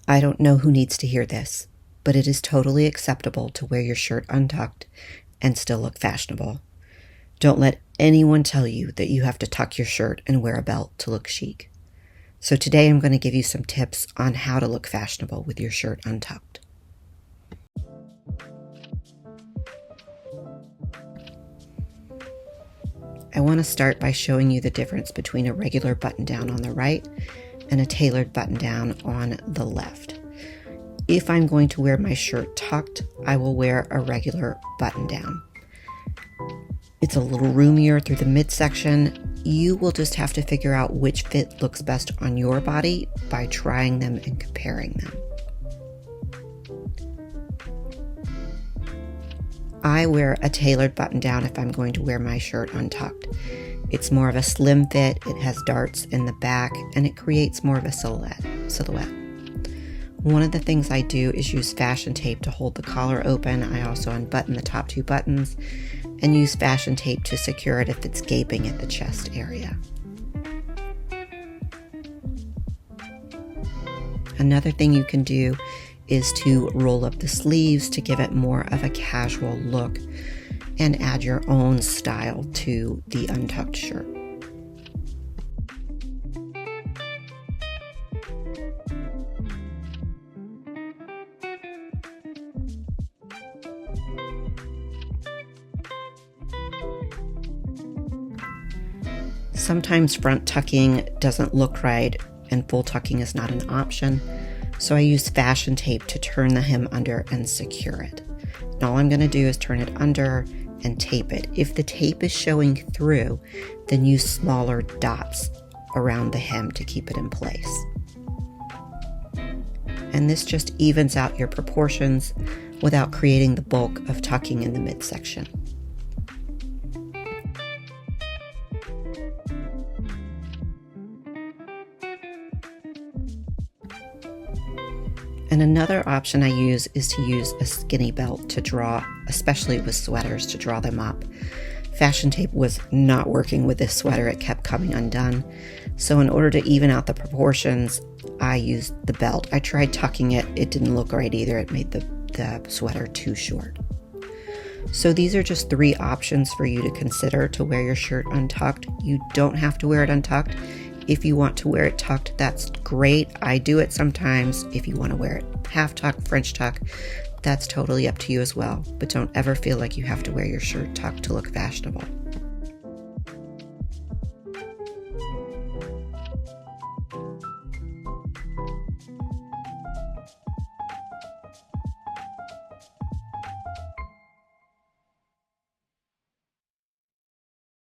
I don't know who needs to hear this, but it is totally acceptable to wear your shirt untucked and still look fashionable. Don't let anyone tell you that you have to tuck your shirt and wear a belt to look chic. So today I'm going to give you some tips on how to look fashionable with your shirt untucked. I want to start by showing you the difference between a regular button down on the right and a tailored button down on the left. If I'm going to wear my shirt tucked, I will wear a regular button down. It's a little roomier through the midsection. You will just have to figure out which fit looks best on your body by trying them and comparing them. I wear a tailored button down if I'm going to wear my shirt untucked. It's more of a slim fit, it has darts in the back, and it creates more of a silhouette. One of the things I do is use fashion tape to hold the collar open. I also unbutton the top two buttons and use fashion tape to secure it if it's gaping at the chest area. Another thing you can do is to roll up the sleeves to give it more of a casual look and add your own style to the untucked shirt. Sometimes front tucking doesn't look right and full tucking is not an option, so I use fashion tape to turn the hem under and secure it. And all I'm going to do is turn it under and tape it. If the tape is showing through, then use smaller dots around the hem to keep it in place. And this just evens out your proportions without creating the bulk of tucking in the midsection. And another option I use is to use a skinny belt to draw, especially with sweaters, to draw them up. Fashion tape was not working with this sweater, it kept coming undone. So in order to even out the proportions, I used the belt. I tried tucking it, it didn't look right either, it made the sweater too short. So these are just 3 options for you to consider to wear your shirt untucked. You don't have to wear it untucked. If you want to wear it tucked, that's great. I do it sometimes. If you want to wear it half tuck, French tuck, that's totally up to you as well. But don't ever feel like you have to wear your shirt tucked to look fashionable.